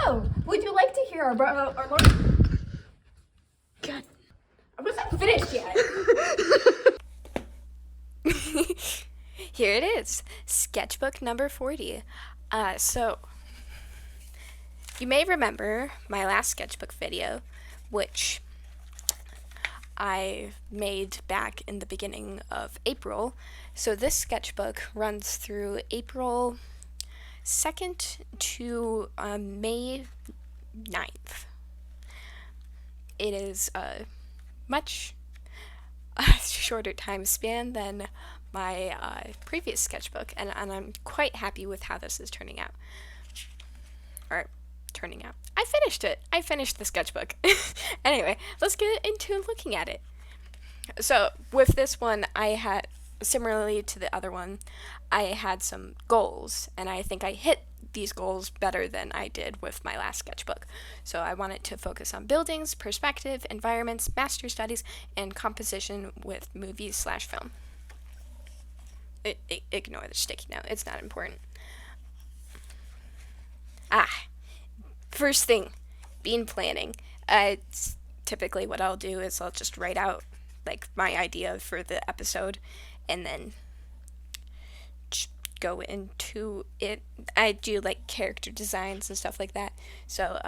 Hello. Would you like to hear our Lord? God, I wasn't finished yet. Here it is, sketchbook number 40. So, you may remember my last sketchbook video, which I made back in the beginning of April. So this sketchbook runs through April 2nd to May 9th. It is a much shorter time span than my previous sketchbook, and I'm quite happy with how this is turning out. I finished it. I finished the sketchbook. Anyway, let's get into looking at it. So, with this one, I had, similarly to the other one, I had some goals, and I think I hit these goals better than I did with my last sketchbook. So I wanted to focus on buildings, perspective, environments, master studies, and composition with movies/film. Ignore the sticky note, it's not important. First thing, bean planning. It's typically what I'll do is I'll just write out like my idea for the episode and then go into it. I do like character designs and stuff like that. So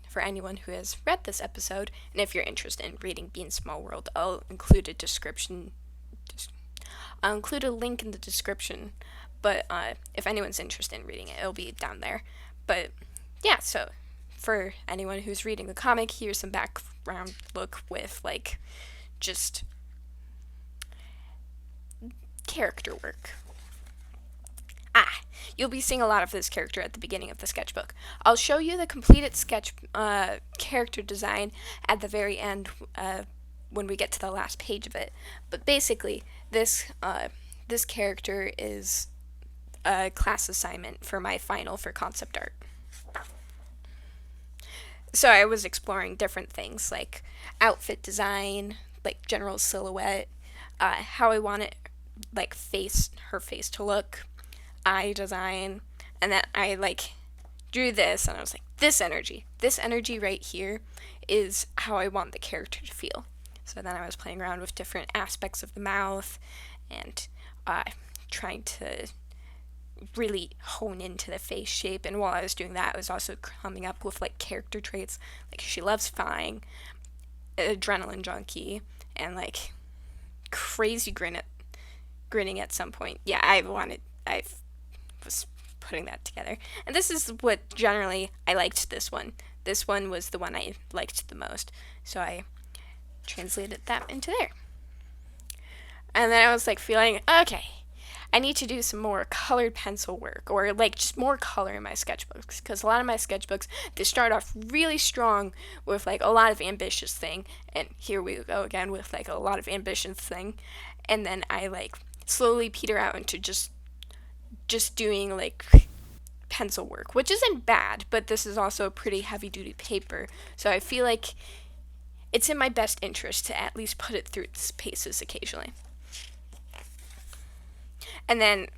for anyone who has read this episode, and if you're interested in reading Bean's Small World, I'll include a description. I'll include a link in the description, but if anyone's interested in reading it, it'll be down there. But yeah, so for anyone who's reading the comic, here's some background look with like just character work. You'll be seeing a lot of this character at the beginning of the sketchbook. I'll show you the completed sketch character design at the very end when we get to the last page of it. But basically, this character is a class assignment for my final for concept art. So I was exploring different things like outfit design, like general silhouette, how I want it, like her face to look, eye design, and then I like drew this and I was like, this energy right here is how I want the character to feel. So then I was playing around with different aspects of the mouth and trying to really hone into the face shape. And while I was doing that, I was also coming up with like character traits, like she loves flying, adrenaline junkie, and like crazy grinning at some point. Yeah, I was putting that together. And this is what generally I liked this one. This one was the one I liked the most. So I translated that into there. And then I was like feeling, okay, I need to do some more colored pencil work or like just more color in my sketchbooks, because a lot of my sketchbooks, they start off really strong with like a lot of ambitious thing, and here we go again with like a lot of ambitious thing, and then I like slowly peter out into just doing like pencil work, which isn't bad, but this is also pretty heavy duty paper, so I feel like it's in my best interest to at least put it through its paces occasionally. And then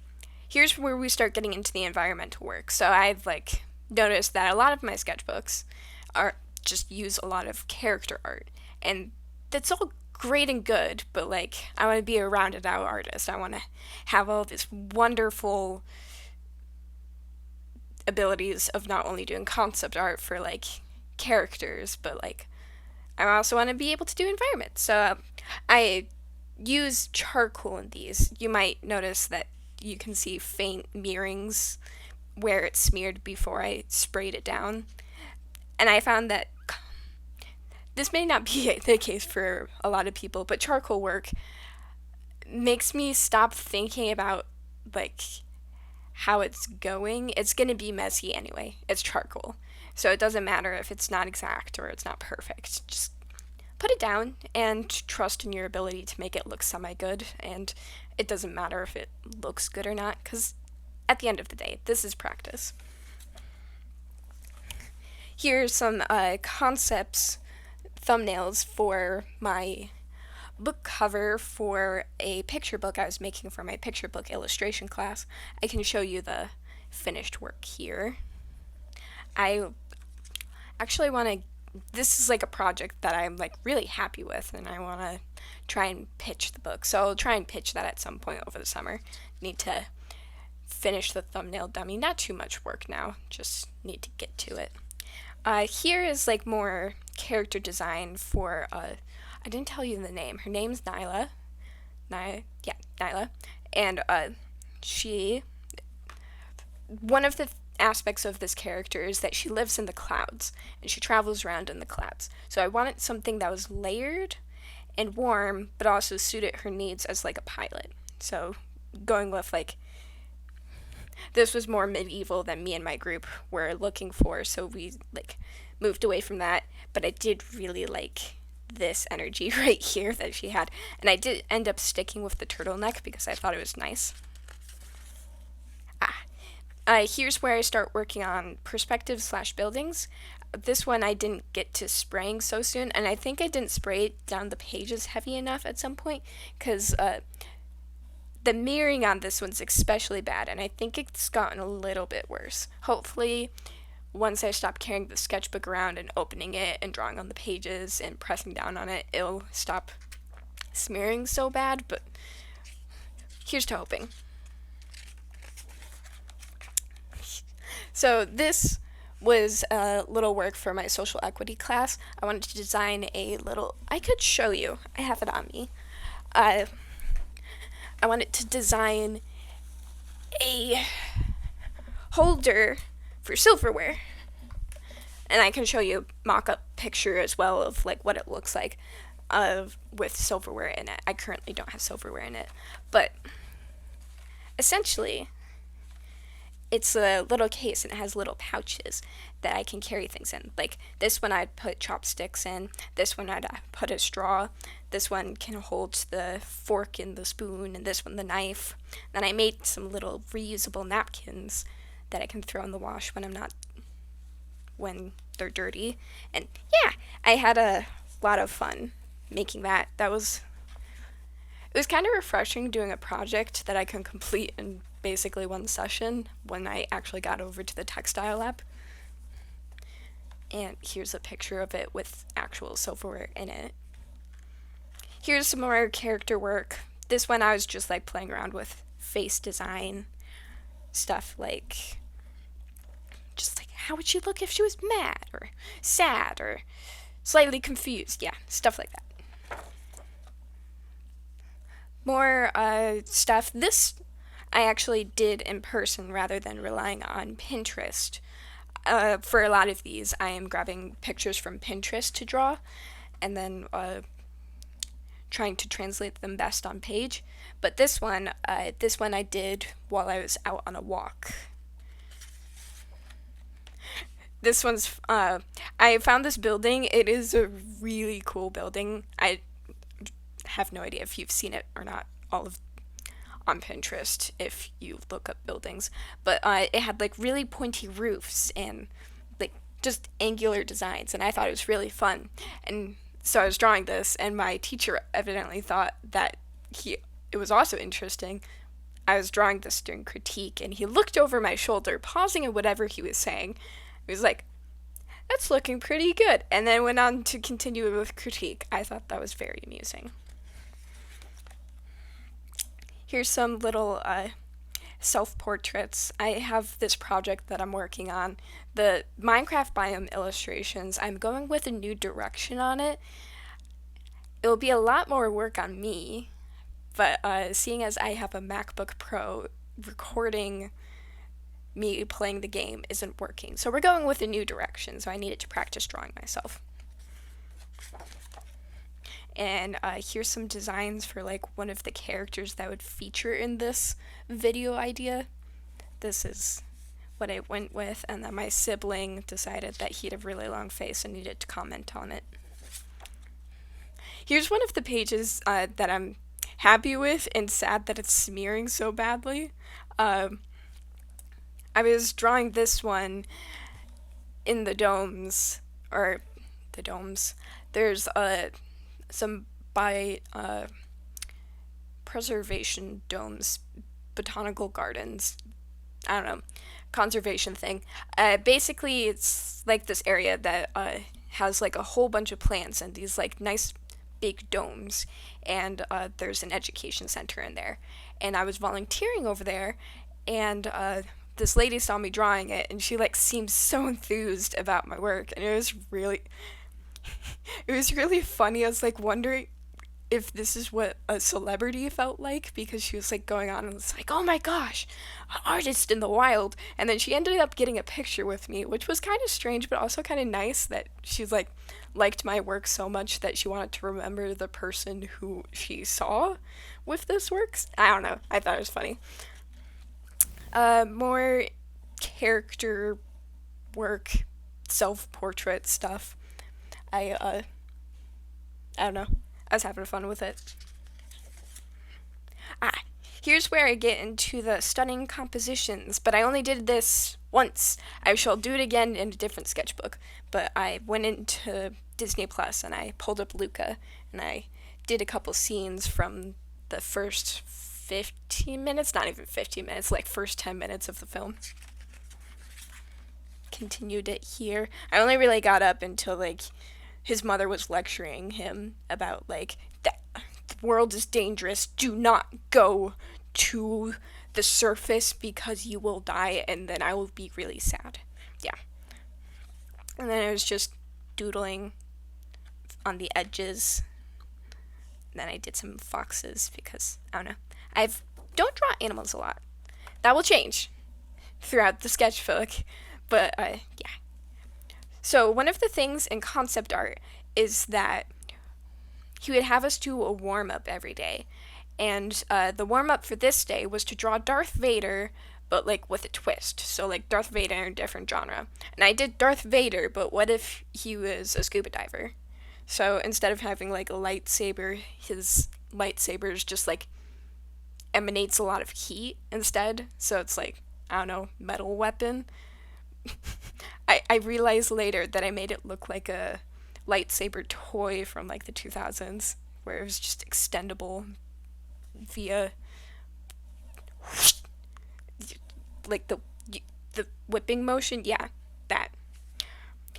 here's where we start getting into the environmental work. So I've like noticed that a lot of my sketchbooks are just use a lot of character art, and that's all great and good, but like I want to be a rounded out artist. I want to have all this wonderful abilities of not only doing concept art for like characters, but like I also want to be able to do environments. So I use charcoal in these. You might notice that you can see faint mirrings where it's smeared before I sprayed it down. And I found that this may not be the case for a lot of people, but charcoal work makes me stop thinking about like how it's going. It's going to be messy anyway. It's charcoal. So it doesn't matter if it's not exact or it's not perfect. Just put it down and trust in your ability to make it look semi-good, and it doesn't matter if it looks good or not, because at the end of the day, this is practice. Here's some concepts, thumbnails for my book cover for a picture book I was making for my picture book illustration class. I can show you the finished work here. I actually want to, this is like a project that I'm like really happy with, and I want to try and pitch the book. So I'll try and pitch that at some point over the summer. Need to finish the thumbnail dummy. Not too much work now, just need to get to it. Here is like more character design for, I didn't tell you the name. Her name's Nyla. Yeah, Nyla. And she, one of the aspects of this character is that she lives in the clouds and she travels around in the clouds. So I wanted something that was layered and warm, but also suited her needs as like a pilot. So going with like, this was more medieval than me and my group were looking for, so we like moved away from that. But I did really like this energy right here that she had, and I did end up sticking with the turtleneck because I thought it was nice. Here's where I start working on perspective slash buildings. This one I didn't get to spraying so soon, and I think I didn't spray it down the pages heavy enough at some point because the mirroring on this one's especially bad, and I think it's gotten a little bit worse. Hopefully, once I stop carrying the sketchbook around and opening it and drawing on the pages and pressing down on it, it'll stop smearing so bad, but here's to hoping. So this was a little work for my social equity class. I wanted to design a little, I could show you, I have it on me. I wanted to design a holder for silverware. And I can show you a mock-up picture as well of like what it looks like with silverware in it. I currently don't have silverware in it, but essentially it's a little case and it has little pouches that I can carry things in. Like this one I'd put chopsticks in, this one I'd put a straw, this one can hold the fork and the spoon, and this one the knife. Then I made some little reusable napkins that I can throw in the wash when they're dirty. And yeah, I had a lot of fun making that. It was kind of refreshing doing a project that I can complete in basically one session when I actually got over to the textile lab. And here's a picture of it with actual silverware in it. Here's some more character work. This one I was just like playing around with face design stuff, like just like how would she look if she was mad or sad or slightly confused. Yeah, stuff like that. More stuff. This I actually did in person rather than relying on Pinterest. For a lot of these, I am grabbing pictures from Pinterest to draw, and then trying to translate them best on page. But this one I did while I was out on a walk. This one's, I found this building. It is a really cool building. I have no idea if you've seen it or not, on Pinterest if you look up buildings, but it had like really pointy roofs and like just angular designs, and I thought it was really fun. And so I was drawing this, and my teacher evidently thought that it was also interesting. I was drawing this during critique, and he looked over my shoulder, pausing at whatever he was saying. He was like, "That's looking pretty good," and then went on to continue with critique. I thought that was very amusing. Here's some little self-portraits. I have this project that I'm working on. The Minecraft biome illustrations, I'm going with a new direction on it. It'll be a lot more work on me, but seeing as I have a MacBook Pro, recording me playing the game isn't working. So we're going with a new direction, so I needed to practice drawing myself. And here's some designs for like one of the characters that would feature in this video idea. This is what I went with, and then my sibling decided that he had a really long face and needed to comment on it. Here's one of the pages that I'm happy with and sad that it's smearing so badly. I was drawing this one in the domes, There's some preservation domes, botanical gardens I don't know, conservation thing. Basically, it's like this area that has like a whole bunch of plants and these like nice big domes, and there's an education center in there. And I was volunteering over there, and this lady saw me drawing it, and she like seemed so enthused about my work, and it was really funny. I was like wondering if this is what a celebrity felt like, because she was like going on and was like, oh my gosh, an artist in the wild. And then she ended up getting a picture with me, which was kind of strange, but also kind of nice that she's like liked my work so much that she wanted to remember the person who she saw with this work. I don't know. I thought it was funny. More character work, self-portrait stuff. I don't know. I was having fun with it. Ah, here's where I get into the stunning compositions, but I only did this once. I shall do it again in a different sketchbook, but I went into Disney Plus and I pulled up Luca and I did a couple scenes from the first 15 minutes, not even 15 minutes, like first 10 minutes of the film. Continued it here. I only really got up until like his mother was lecturing him about like the world is dangerous. Do not go to the surface because you will die, and then I will be really sad. Yeah. And then I was just doodling on the edges. And then I did some foxes because I don't know. Don't draw animals a lot. That will change throughout the sketchbook, but yeah. So one of the things in concept art is that he would have us do a warm-up every day. And the warm-up for this day was to draw Darth Vader, but like with a twist. So like Darth Vader in a different genre. And I did Darth Vader, but what if he was a scuba diver? So instead of having like a lightsaber, his lightsabers just like emanates a lot of heat instead. So it's like, I don't know, metal weapon. I realized later that I made it look like a lightsaber toy from like the 2000s, where it was just extendable via like the whipping motion. Yeah, that.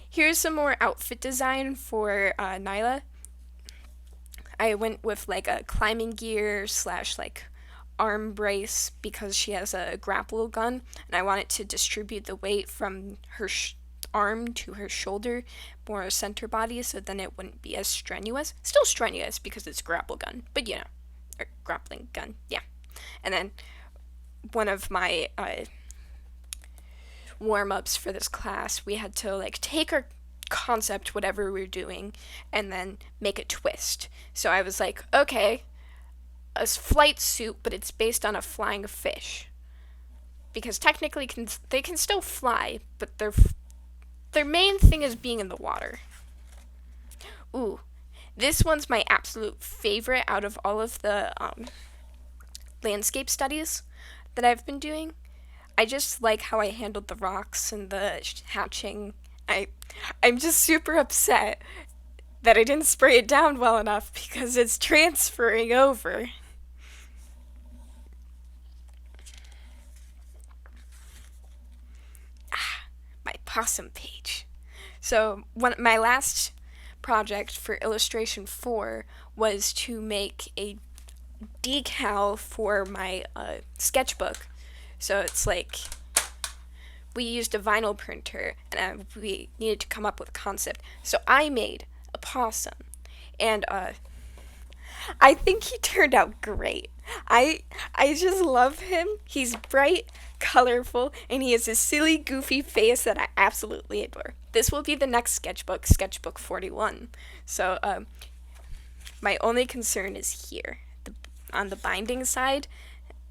Here's some more outfit design for Nyla. I went with like a climbing gear / like arm brace because she has a grapple gun, and I wanted to distribute the weight from her arm to her shoulder, more center body, so then it wouldn't be as strenuous. Still strenuous because it's grapple gun, but you know, or grappling gun, yeah. And then one of my warm-ups for this class, we had to like take our concept, whatever we were doing, and then make a twist. So I was like, okay, a flight suit, but it's based on a flying fish, because technically they can still fly, but their main thing is being in the water. Ooh, this one's my absolute favorite out of all of the landscape studies that I've been doing. I just like how I handled the rocks and the hatching. I'm just super upset that I didn't spray it down well enough because it's transferring over. My possum page. So my last project for illustration 4 was to make a decal for my sketchbook. So it's like we used a vinyl printer, and we needed to come up with a concept. So I made a possum, and I think he turned out great. I just love him. He's bright, colorful, and he has a silly, goofy face that I absolutely adore. This will be the next sketchbook, Sketchbook 41. So my only concern is here, on the binding side,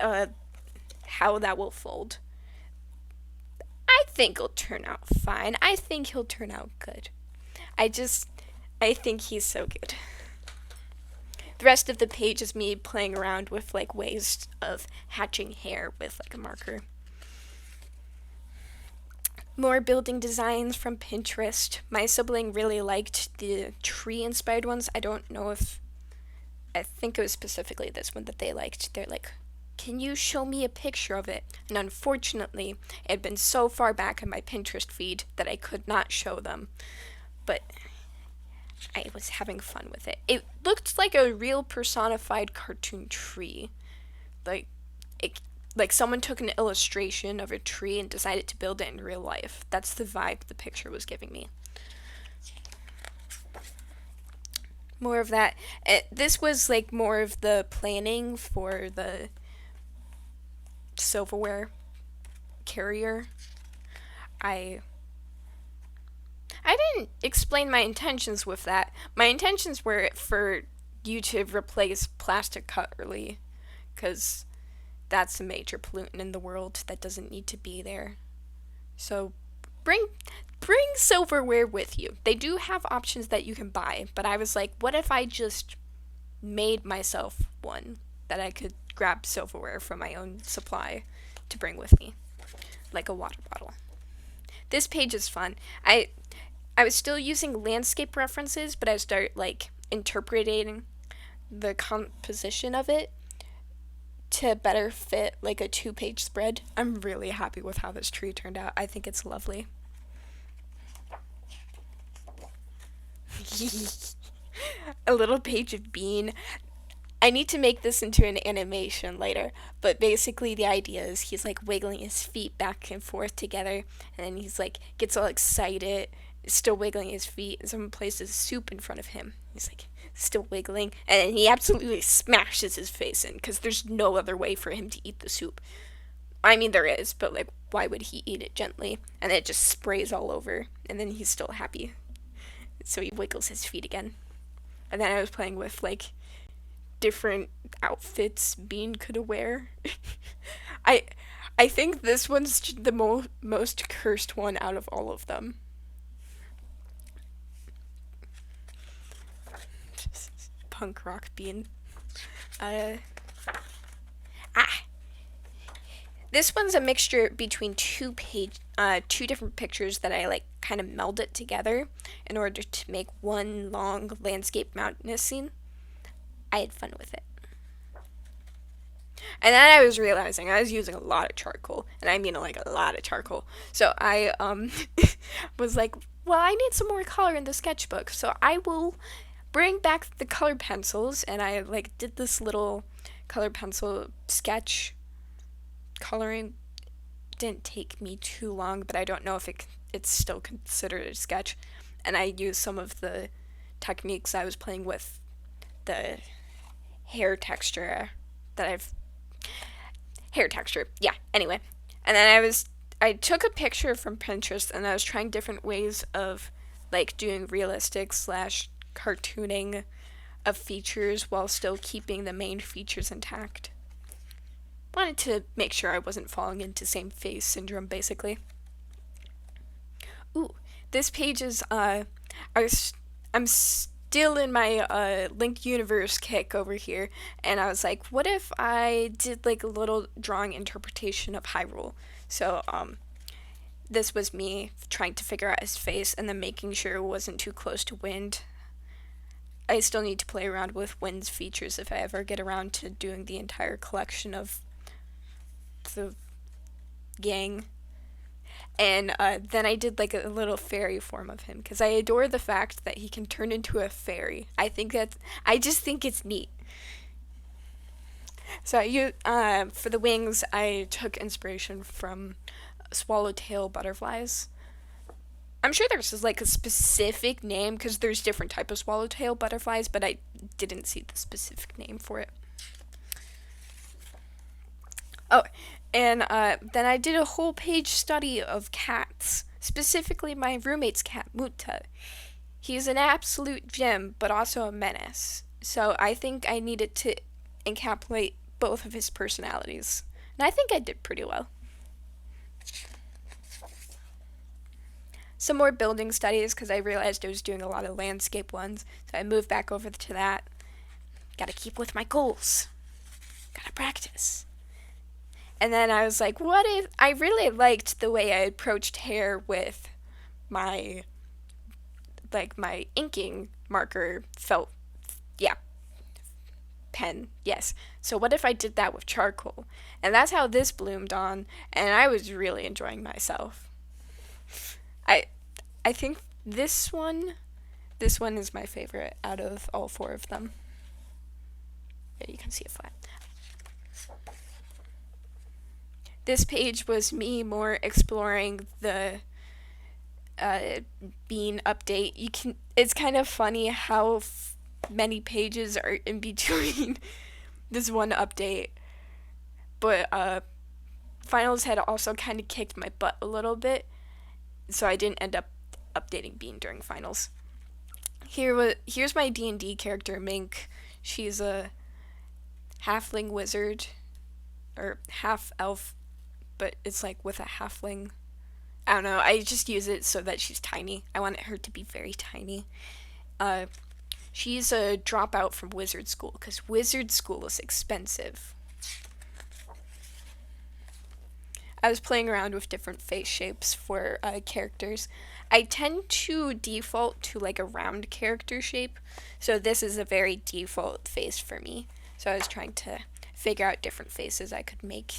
how that will fold. I think it'll turn out fine. I think he'll turn out good. I think he's so good. The rest of the page is me playing around with like ways of hatching hair with like a marker. More building designs from Pinterest. My sibling really liked the tree-inspired ones. I don't know if... I think it was specifically this one that they liked. They're like can you show me a picture of it? And unfortunately, it had been so far back in my Pinterest feed that I could not show them. But I was having fun with it. It looked like a real personified cartoon tree. Like it like someone took an illustration of a tree and decided to build it in real life. That's the vibe the picture was giving me. More of that. This was like more of the planning for the silverware carrier. I I didn't explain my intentions with that. My intentions were for you to replace plastic cutlery, because that's a major pollutant in the world that doesn't need to be there. So bring bring silverware with you. They do have options that you can buy, but I was like, what if I just made myself one that I could grab silverware from my own supply to bring with me, like a water bottle. This page is fun. I was still using landscape references, but I start like interpreting the composition of it to better fit like a 2-page spread. I'm really happy with how this tree turned out. I think it's lovely. A little page of bean. I need to make this into an animation later, but basically the idea is he's like wiggling his feet back and forth together, and then he's like gets all excited, still wiggling his feet, and someone places soup in front of him. He's like still wiggling, and then he absolutely smashes his face in because there's no other way for him to eat the soup. I mean, there is, but like, why would he eat it gently? And then it just sprays all over, and then he's still happy. So he wiggles his feet again. And then I was playing with like different outfits Bean could wear. I I think this one's the most cursed one out of all of them. Punk rock Bean. Uh, ah. This one's a mixture between two different pictures that I like kind of melded together in order to make one long landscape mountainous scene. I had fun with it. And then I was realizing I was using a lot of charcoal, and I mean like a lot of charcoal. So I was like, well, I need some more color in the sketchbook, so I will bring back the color pencils, and I like did this little color pencil sketch coloring. Didn't take me too long, but I don't know if it's still considered a sketch. And I used some of the techniques I was playing with the hair texture that I've hair texture. Yeah, anyway. And then I took a picture from Pinterest, and I was trying different ways of like doing realistic slash cartooning of features while still keeping the main features intact. Wanted to make sure I wasn't falling into same face syndrome, basically. Ooh, this page is I'm still in my Linked Universe kick over here, and I was like, what if I did like a little drawing interpretation of Hyrule? So this was me trying to figure out his face and then making sure it wasn't too close to wind. I still need to play around with wind's features if I ever get around to doing the entire collection of the gang. And then I did like a little fairy form of him because I adore the fact that he can turn into a fairy. I just think it's neat. So for the wings, I took inspiration from swallowtail butterflies. I'm sure there's like a specific name because there's different type of swallowtail butterflies, but I didn't see the specific name for it. Oh, and then I did a whole page study of cats, specifically my roommate's cat, Mutta. He's an absolute gem, but also a menace. So I think I needed to encapsulate both of his personalities. And I think I did pretty well. Some more building studies because I realized I was doing a lot of landscape ones. So I moved back over to that. Gotta keep with my goals. Gotta practice. And then I was like, what if I really liked the way I approached hair with my inking marker felt pen, yes. So what if I did that with charcoal? And that's how this bloomed on, and I was really enjoying myself. I I think this one is my favorite out of all four of them. There you can see it flat. This page was me more exploring the bean update. It's kind of funny how many pages are in between this one update. But finals had also kind of kicked my butt a little bit, so I didn't end up updating Bean during finals. Here's my D&D character, Mink. She's a halfling wizard, or half elf, but it's like with a halfling. I don't know, I just use it so that she's tiny. I want her to be very tiny. She's a dropout from wizard school, because wizard school is expensive. I was playing around with different face shapes for characters. I tend to default to like a round character shape, so this is a very default face for me. So I was trying to figure out different faces I could make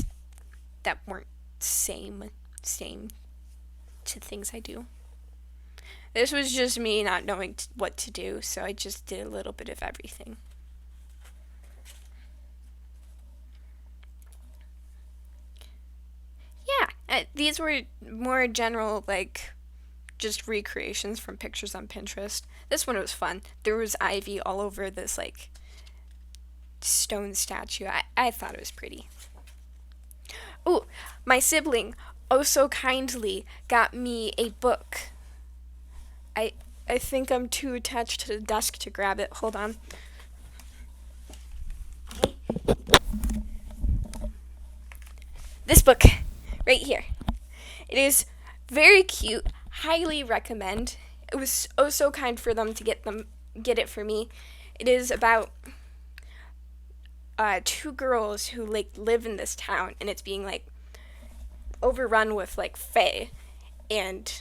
that weren't same to things I do. This was just me not knowing what to do, so I just did a little bit of everything. Yeah, these were more general, like, just recreations from pictures on Pinterest. This one was fun. There was ivy all over this, like, stone statue. I thought it was pretty. Oh, my sibling, oh so kindly, got me a book. I think I'm too attached to the desk to grab it. Hold on. This book, right here. It is very cute. Highly recommend. It was oh so kind for them to get it for me. It is about two girls who like live in this town, and it's being like overrun with like fae, and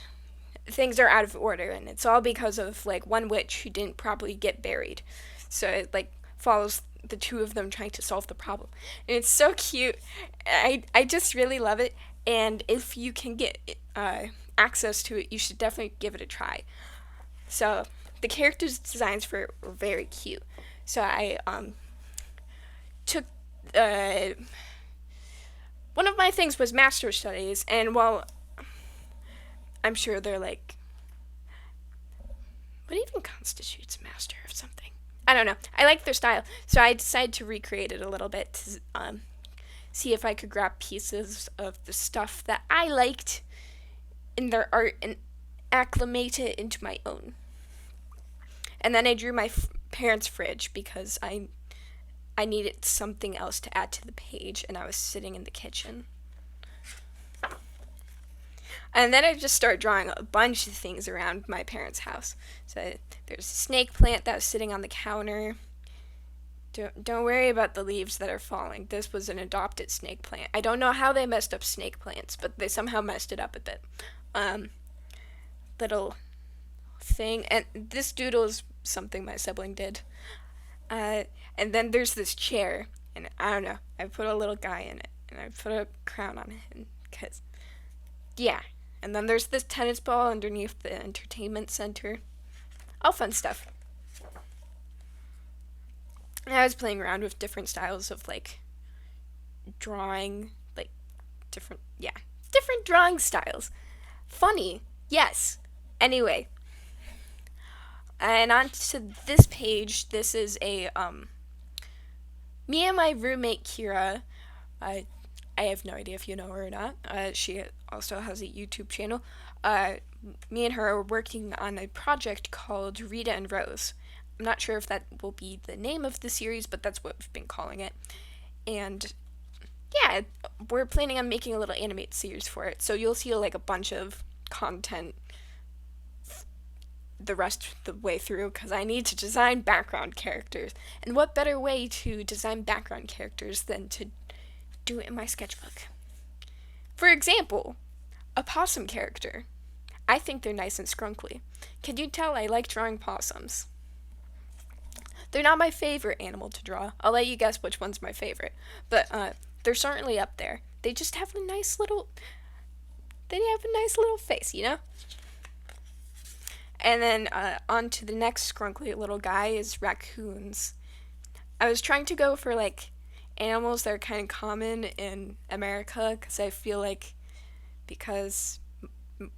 things are out of order, and it's all because of like one witch who didn't properly get buried. So it like follows the two of them trying to solve the problem, and it's so cute. I just really love it, and if you can get access to it, you should definitely give it a try. So the characters' designs for it were very cute. So I took one of my things was master studies, and while I'm sure they're like, what even constitutes master of something? I don't know. I like their style, so I decided to recreate it a little bit to see if I could grab pieces of the stuff that I liked in their art and acclimate it into my own. And then I drew my parents' fridge because I needed something else to add to the page, and I was sitting in the kitchen. And then I just started drawing a bunch of things around my parents' house. So there's a snake plant that was sitting on the counter. Don't worry about the leaves that are falling. This was an adopted snake plant. I don't know how they messed up snake plants, but they somehow messed it up a bit. Little thing. And this doodle is something my sibling did. And then there's this chair. And I don't know. I put a little guy in it. And I put a crown on him. Because, yeah. And then there's this tennis ball underneath the entertainment center. All fun stuff. And I was playing around with different styles of, like, drawing. Like, different drawing styles. Funny. Yes. Anyway. And on to this page. This is a, me and my roommate, Kira, I have no idea if you know her or not. She also has a YouTube channel. Me and her are working on a project called Rita and Rose. I'm not sure if that will be the name of the series, but that's what we've been calling it. And yeah, we're planning on making a little animated series for it. So you'll see like a bunch of content the rest of the way through, because I need to design background characters. And what better way to design background characters than to do it in my sketchbook? For example, a possum character. I think they're nice and scrunkly. Can you tell I like drawing possums? They're not my favorite animal to draw. I'll let you guess which one's my favorite. But they're certainly up there. They just have a nice little face, you know? And then on to the next scrunkly little guy is raccoons. I was trying to go for like animals that are kind of common in America because I feel like because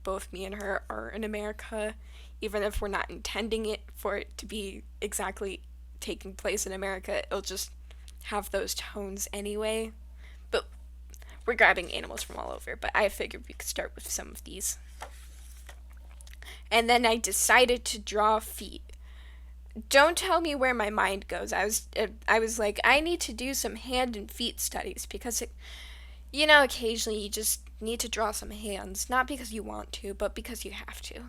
both me and her are in America, even if we're not intending it for it to be exactly taking place in America, it'll just have those tones anyway. But we're grabbing animals from all over, but I figured we could start with some of these. And then I decided to draw feet. Don't tell me where my mind goes. I was like, I need to do some hand and feet studies because occasionally you just need to draw some hands, not because you want to, but because you have to.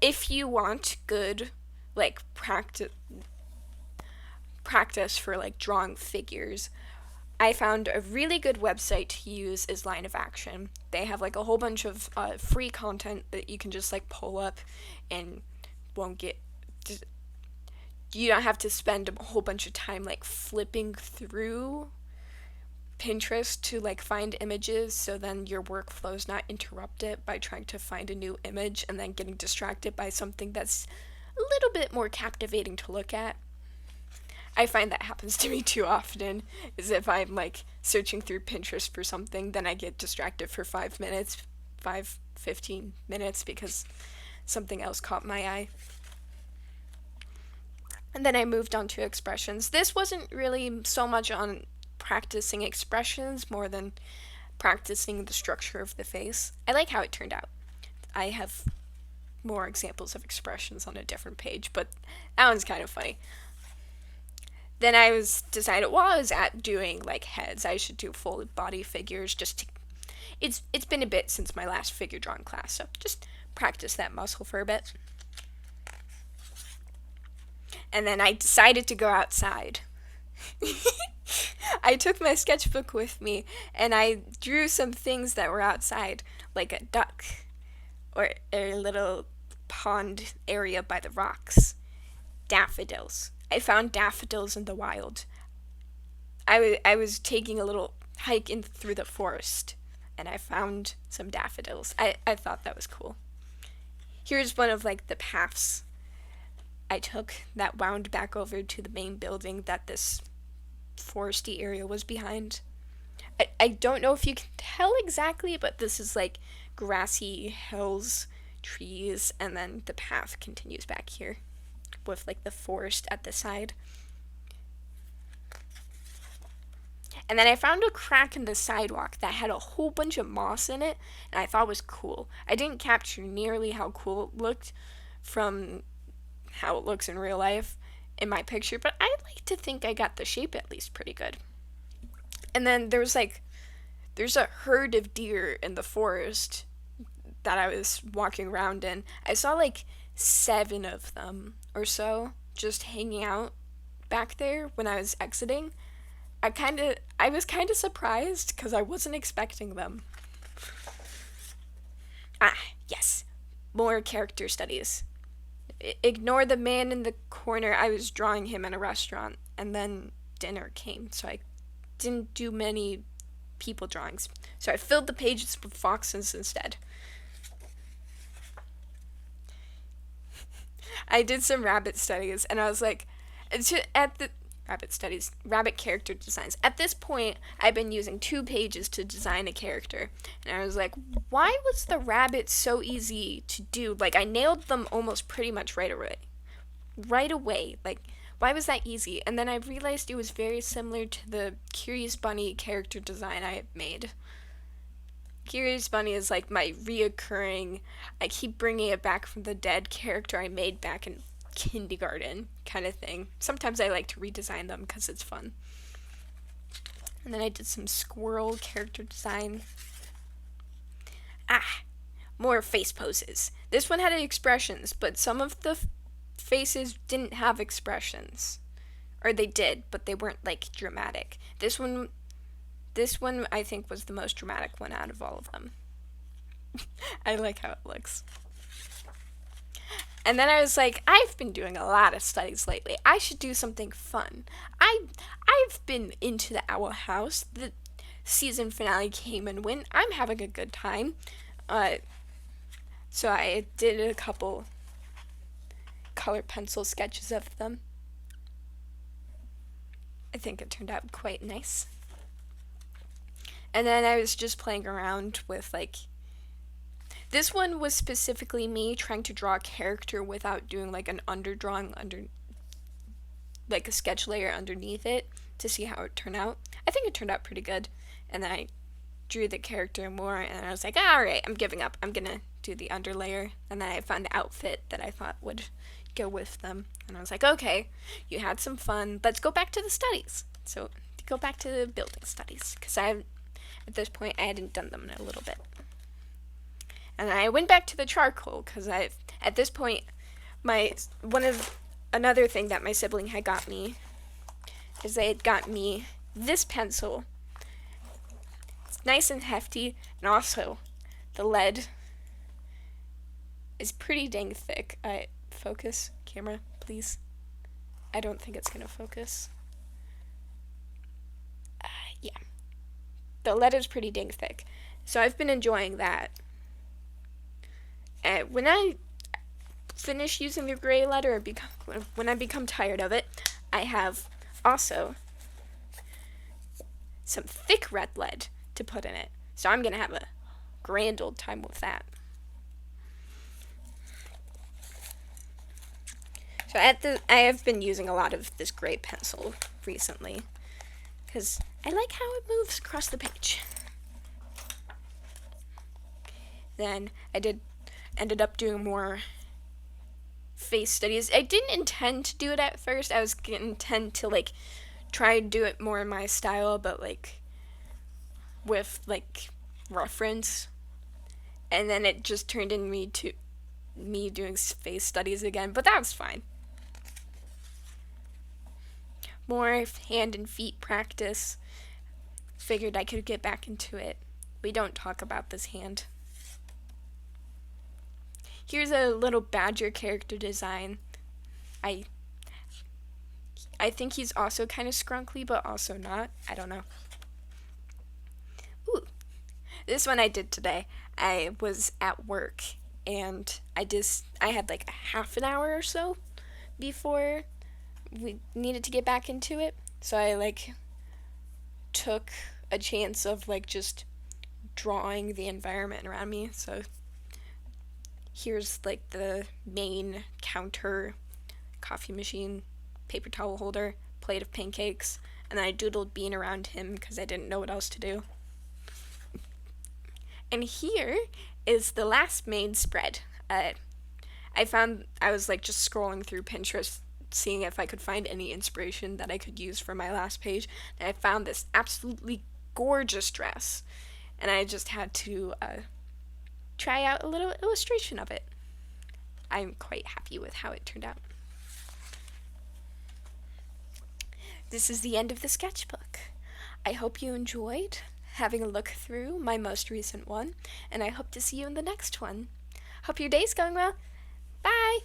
If you want good, like, practice for, like, drawing figures, I found a really good website to use is Line of Action. They have, like, a whole bunch of free content that you can just, like, pull up and you don't have to spend a whole bunch of time, like, flipping through Pinterest to, like, find images, so then your workflow is not interrupted by trying to find a new image and then getting distracted by something that's a little bit more captivating to look at. I find that happens to me too often, is if I'm, like, searching through Pinterest for something, then I get distracted for 15 minutes, because something else caught my eye. And then I moved on to expressions. This wasn't really so much on practicing expressions, more than practicing the structure of the face. I like how it turned out. I have more examples of expressions on a different page, but that one's kind of funny. Then I decided while I was doing like heads, I should do full body figures. It's been a bit since my last figure drawing class, so just practice that muscle for a bit. And then I decided to go outside. I took my sketchbook with me and I drew some things that were outside, like a duck or a little pond area by the rocks. Daffodils. I found daffodils in the wild. I was taking a little hike in through the forest and I found some daffodils. I thought that was cool. Here's one of like the paths I took that wound back over to the main building that this foresty area was behind. I don't know if you can tell exactly, but this is like grassy hills, trees, and then the path continues back here with like the forest at the side. And then I found a crack in the sidewalk that had a whole bunch of moss in it, and I thought was cool. I didn't capture nearly how cool it looked from how it looks in real life in my picture, but I like to think I got the shape at least pretty good. And then there's a herd of deer in the forest that I was walking around in. I saw like 7 of them or so just hanging out back there when I was exiting. I was kind of surprised because I wasn't expecting them. Yes, more character studies. Ignore the man in the corner. I was drawing him in a restaurant, and then dinner came, so I didn't do many people drawings. So I filled the pages with foxes instead. I did some rabbit studies, and I was like, rabbit character designs. At this point, I've been using 2 pages to design a character, and I was like, why was the rabbit so easy to do? Like, I nailed them almost pretty much right away. Like, why was that easy? And then I realized it was very similar to the Curious Bunny character design I had made. Curious Bunny is like my reoccurring, I keep bringing it back from the dead character I made back in kindergarten kind of thing. Sometimes I like to redesign them because it's fun. And then I did some squirrel character design. More face poses. This one had expressions, but some of the faces didn't have expressions. Or they did, but they weren't like dramatic. This one I think was the most dramatic one out of all of them. I like how it looks. And then I was like, I've been doing a lot of studies lately. I should do something fun. I've been into the Owl House. The season finale came and went. I'm having a good time. Uh, so I did a couple color pencil sketches of them. I think it turned out quite nice. And then I was just playing around with like, this one was specifically me trying to draw a character without doing like an underdrawing under, like a sketch layer underneath it to see how it turned out. I think it turned out pretty good. And then I drew the character more and I was like, all right, I'm giving up. I'm gonna do the underlayer. And then I found an outfit that I thought would go with them. And I was like, okay, you had some fun. Let's go back to the studies. So go back to the building studies because at this point I hadn't done them in a little bit. And I went back to the charcoal because at this point another thing that my sibling had got me is they had got me this pencil. It's nice and hefty, and also the lead is pretty dang thick. Focus, camera, please. I don't think it's gonna focus. Yeah. The lead is pretty dang thick. So I've been enjoying that. When I finish using the gray lead, or when I become tired of it, I have also some thick red lead to put in it. So I'm gonna have a grand old time with that. So I have been using a lot of this gray pencil recently because I like how it moves across the page. Then I ended up doing more face studies. I didn't intend to do it at first. I was gonna intend to like try and do it more in my style, but like with like reference. And then it just turned into me doing face studies again, but that was fine. More hand and feet practice. Figured I could get back into it. We don't talk about this hand. Here's a little badger character design. I think he's also kind of scrunkly, but also not. I don't know. Ooh. This one I did today. I was at work and I had like a half an hour or so before we needed to get back into it. So I like took a chance of like just drawing the environment around me. So here's like the main counter, coffee machine, paper towel holder, plate of pancakes, and then I doodled Bean around him because I didn't know what else to do. And here is the last main spread. I was like just scrolling through Pinterest seeing if I could find any inspiration that I could use for my last page, and I found this absolutely gorgeous dress, and I just had to try out a little illustration of it. I'm quite happy with how it turned out. This is the end of the sketchbook. I hope you enjoyed having a look through my most recent one, and I hope to see you in the next one. Hope your day's going well. Bye!